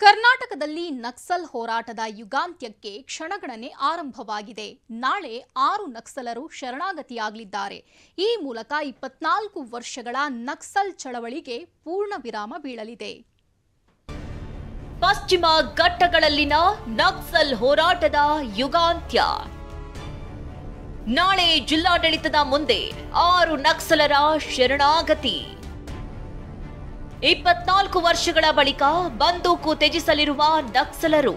ಕರ್ನಾಟಕದಲ್ಲಿ ನಕ್ಸಲ್ ಹೋರಾಟದ ಯುಗಾಂತ್ಯಕ್ಕೆ ಕ್ಷಣಗಣನೆ ಆರಂಭವಾಗಿದೆ. ನಾಳೆ 6 ನಕ್ಸಲರು ಶರಣಾಗತಿಯಾಗಲಿದ್ದಾರೆ. ಈ ಮೂಲಕ 24 ವರ್ಷಗಳ ನಕ್ಸಲ್ ಚಳವಳಿಗೆ ಪೂರ್ಣ ವಿರಾಮ ಬೀಳಲಿದೆ. ಪಶ್ಚಿಮ ಘಟ್ಟಗಳಲ್ಲಿನ ನಕ್ಸಲ್ ಹೋರಾಟದ ಯುಗಾಂತ್ಯ. ನಾಳೆ ಜಿಲ್ಲಾಡಳಿತದ ಮುಂದೆ 6 ನಕ್ಸಲರ ಶರಣಾಗತಿ. 24 ವರ್ಷಗಳ ಬಳಿಕ ಬಂದೂಕು ತ್ಯಜಿಸಲಿರುವ ನಕ್ಸಲರು.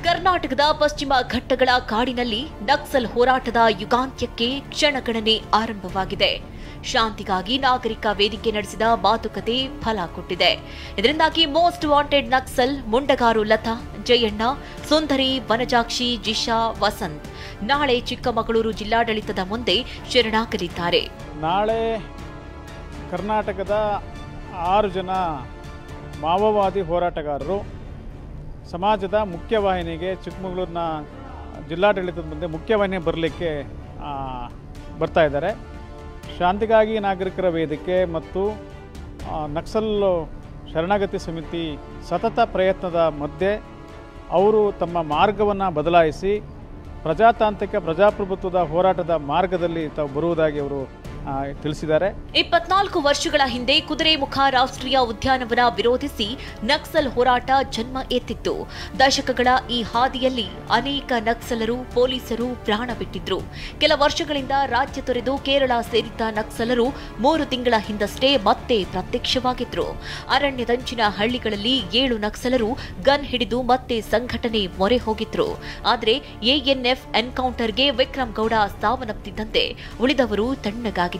ಕರ್ನಾಟಕದ ಪಶ್ಚಿಮ ಘಟ್ಟಗಳ ಕಾಡಿನಲ್ಲಿ ನಕ್ಸಲ್ ಹೋರಾಟದ ಯುಗಾಂತ್ಯಕ್ಕೆ ಕ್ಷಣಗಣನೆ ಆರಂಭವಾಗಿದೆ. ಶಾಂತಿಗಾಗಿ ನಾಗರಿಕ ವೇದಿಕೆ ನಡೆಸಿದ ಮಾತುಕತೆ ಫಲ ಕೊಟ್ಟಿದೆ. ಇದರಿಂದಾಗಿ ಮೋಸ್ಟ್ ವಾಂಟೆಡ್ ನಕ್ಸಲ್ ಮುಂಡಗಾರು ಲತಾ, ಜಯಣ್ಣ, ಸುಂದರಿ, ವನಜಾಕ್ಷಿ, ಜಿಶಾ, ವಸಂತ್ ನಾಳೆ ಚಿಕ್ಕಮಗಳೂರು ಜಿಲ್ಲಾಡಳಿತದ ಮುಂದೆ ಶರಣಾಗಲಿದ್ದಾರೆ. ನಾಳೆ ಕರ್ನಾಟಕದ 6 ಜನ ಮಾವೋವಾದಿ ಹೋರಾಟಗಾರರು ಸಮಾಜದ ಮುಖ್ಯವಾಹಿನಿಗೆ ಚಿಕ್ಕಮಗಳೂರಿನ ಜಿಲ್ಲಾಡಳಿತದ ಮುಂದೆ ಮುಖ್ಯವಾಹಿನಿ ಬರಲಿಕ್ಕೆ ಬರ್ತಾ ಇದ್ದಾರೆ. ಶಾಂತಿಗಾಗಿ ನಾಗರಿಕರ ವೇದಿಕೆ ಮತ್ತು ನಕ್ಸಲ್ ಶರಣಾಗತಿ ಸಮಿತಿ ಸತತ ಪ್ರಯತ್ನದ ಮಧ್ಯೆ ಅವರು ತಮ್ಮ ಮಾರ್ಗವನ್ನು ಬದಲಾಯಿಸಿ ಪ್ರಜಾತಾಂತ್ರಿಕ ಪ್ರಜಾಪ್ರಭುತ್ವದ ಹೋರಾಟದ ಮಾರ್ಗದಲ್ಲಿ ತಾವು ಬರುವುದಾಗಿ ಅವರು ತಿಳಿಸಿದ್ದಾರೆ. 24 ವರ್ಷಗಳ ಹಿಂದೆ ಕುದುರೆಮುಖ ರಾಷ್ಟ್ರೀಯ ಉದ್ಯಾನವನ ವಿರೋಧಿಸಿ ನಕ್ಸಲ್ ಹೋರಾಟ ಜನ್ಮ ಎತ್ತಿತ್ತು. ದಶಕಗಳ ಈ ಹಾದಿಯಲ್ಲಿ ಅನೇಕ ನಕ್ಸಲರು, ಪೊಲೀಸರು ಪ್ರಾಣ ಬಿಟ್ಟಿದ್ರು. ಕೆಲ ವರ್ಷಗಳಿಂದ ರಾಜ್ಯ ತೊರೆದು ಕೇರಳ ಸೇರಿದ್ದ ನಕ್ಸಲರು 3 ತಿಂಗಳ ಹಿಂದಷ್ಟೇ ಮತ್ತೆ ಪ್ರತ್ಯಕ್ಷವಾಗಿದ್ರು. ಅರಣ್ಯದಂಚಿನ ಹಳ್ಳಿಗಳಲ್ಲಿ 7 ನಕ್ಸಲರು ಗನ್ ಹಿಡಿದು ಮತ್ತೆ ಸಂಘಟನೆ ಮೊರೆ ಹೋಗಿದ್ರು. ಆದರೆ ಎಎನ್ಎಫ್ ಎನ್ಕೌಂಟರ್ಗೆ ವಿಕ್ರಮ್ ಗೌಡ ಸಾವನ್ನಪ್ಪಿದ್ದಂತೆ ಉಳಿದವರು ತಣ್ಣಗಾಗಿ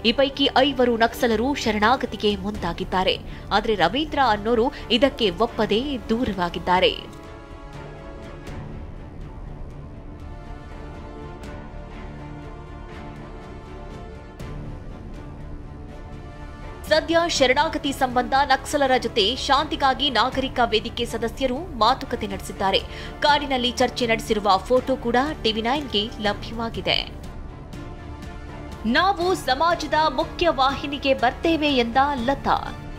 ಈ ಪೈಕಿ 5 ನಕ್ಸಲರು ಶರಣಾಗತಿಗೆ ಮುಂದಾಗಿದ್ದಾರೆ. ಆದರೆ ರವೀಂದ್ರ ಅನ್ನೋರು ಇದಕ್ಕೆ ಒಪ್ಪದೇ ದೂರವಾಗಿದ್ದಾರೆ. ಸದ್ಯ ಶರಣಾಗತಿ ಸಂಬಂಧ ನಕ್ಸಲರ ಜೊತೆ ಶಾಂತಿಗಾಗಿ ನಾಗರಿಕ ವೇದಿಕೆ ಸದಸ್ಯರು ಮಾತುಕತೆ ನಡೆಸಿದ್ದಾರೆ. ಕಾರಿನಲ್ಲಿ ಚರ್ಚೆ ನಡೆಸಿರುವ ಫೋಟೋ ಕೂಡ TV9ಗೆ ಲಭ್ಯವಾಗಿದೆ. ನಾವು ಸಮಾಜದ ಮುಖ್ಯ ವಾಹಿನಿಗೆ ಬರ್ತೇವೆ ಎಂದ ಲತಾ.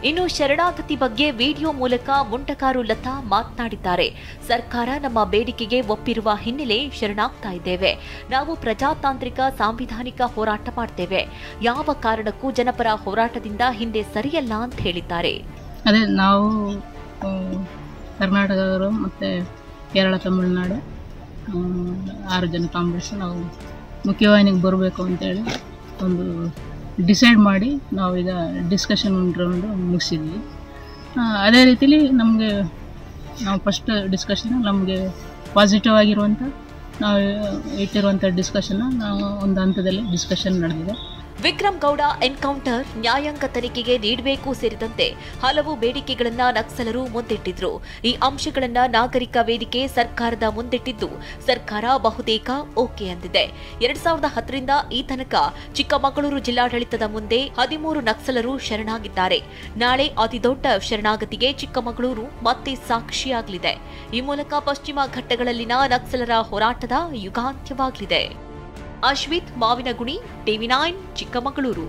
ಇನ್ನು ಶರಣಾಗತಿ ಬಗ್ಗೆ ವಿಡಿಯೋ ಮೂಲಕ ಮುಂಡಗಾರು ಲತಾ ಮಾತನಾಡಿದ್ದಾರೆ. ಸರ್ಕಾರ ನಮ್ಮ ಬೇಡಿಕೆಗೆ ಒಪ್ಪಿರುವ ಹಿನ್ನೆಲೆ ಶರಣಾಗ್ತಾ ಇದ್ದೇವೆ. ನಾವು ಪ್ರಜಾತಾಂತ್ರಿಕ ಸಾಂವಿಧಾನಿಕ ಹೋರಾಟ ಮಾಡ್ತೇವೆ. ಯಾವ ಕಾರಣಕ್ಕೂ ಜನಪರ ಹೋರಾಟದಿಂದ ಹಿಂದೆ ಸರಿಯಲ್ಲ ಅಂತ ಹೇಳಿದ್ದಾರೆ. ಅದೇ ನಾವು ಕರ್ನಾಟಕದವರು ಮತ್ತು ಕೇರಳ, ತಮಿಳುನಾಡು 6 ಜನ ಕಾಂಬಿನೇಷನ್ ನಾವು ಮುಖ್ಯವಾಹಿನಿಗೆ ಬರಬೇಕು ಅಂತೇಳಿ ಒಂದು ಡಿಸೈಡ್ ಮಾಡಿ ನಾವು ಈಗ ಡಿಸ್ಕಷನ್ ರೌಂಡು ಮುಗಿಸಿದ್ವಿ. ಅದೇ ರೀತಿಲಿ ನಾವು ಫಸ್ಟ್ ಡಿಸ್ಕಷನ್ ನಮಗೆ ಪಾಸಿಟಿವ್ ಆಗಿರುವಂಥ ನಾವು ಇಟ್ಟಿರುವಂಥ ಡಿಸ್ಕಷನ್ನ ನಾವು ಒಂದು ಹಂತದಲ್ಲಿ ಡಿಸ್ಕಷನ್ ನಡೆದಿದೆ. ವಿಕ್ರಮ್ ಗೌಡ ಎನ್ಕೌಂಟರ್ ನ್ಯಾಯಾಂಗ ತನಿಖೆಗೆ ನೀಡಬೇಕು ಸೇರಿದಂತೆ ಹಲವು ಬೇಡಿಕೆಗಳನ್ನ ನಕ್ಸಲರು ಮುಂದಿಟ್ಟಿದ್ರು. ಈ ಅಂಶಗಳನ್ನ ನಾಗರಿಕ ವೇದಿಕೆ ಸರ್ಕಾರದ ಮುಂದಿಟ್ಟಿದ್ದು ಸರ್ಕಾರ ಬಹುತೇಕ ಓಕೆ ಅಂದಿದೆ. 2010ರಿಂದ ಈ ತನಕ ಚಿಕ್ಕಮಗಳೂರು ಜಿಲ್ಲಾಡಳಿತದ ಮುಂದೆ 13 ನಕ್ಸಲರು ಶರಣಾಗಿದ್ದಾರೆ. ನಾಳೆ ಅತಿದೊಡ್ಡ ಶರಣಾಗತಿಗೆ ಚಿಕ್ಕಮಗಳೂರು ಮತ್ತೆ ಸಾಕ್ಷಿಯಾಗಲಿದೆ. ಈ ಮೂಲಕ ಪಶ್ಚಿಮ ಘಟ್ಟಗಳಲ್ಲಿನ ನಕ್ಸಲರ ಹೋರಾಟದ ಯುಗಾಂತ್ಯವಾಗಲಿದೆ. ಅಶ್ವಿತ್ ಮಾವಿನಗುಣಿ, TV9 ಚಿಕ್ಕಮಗಳೂರು.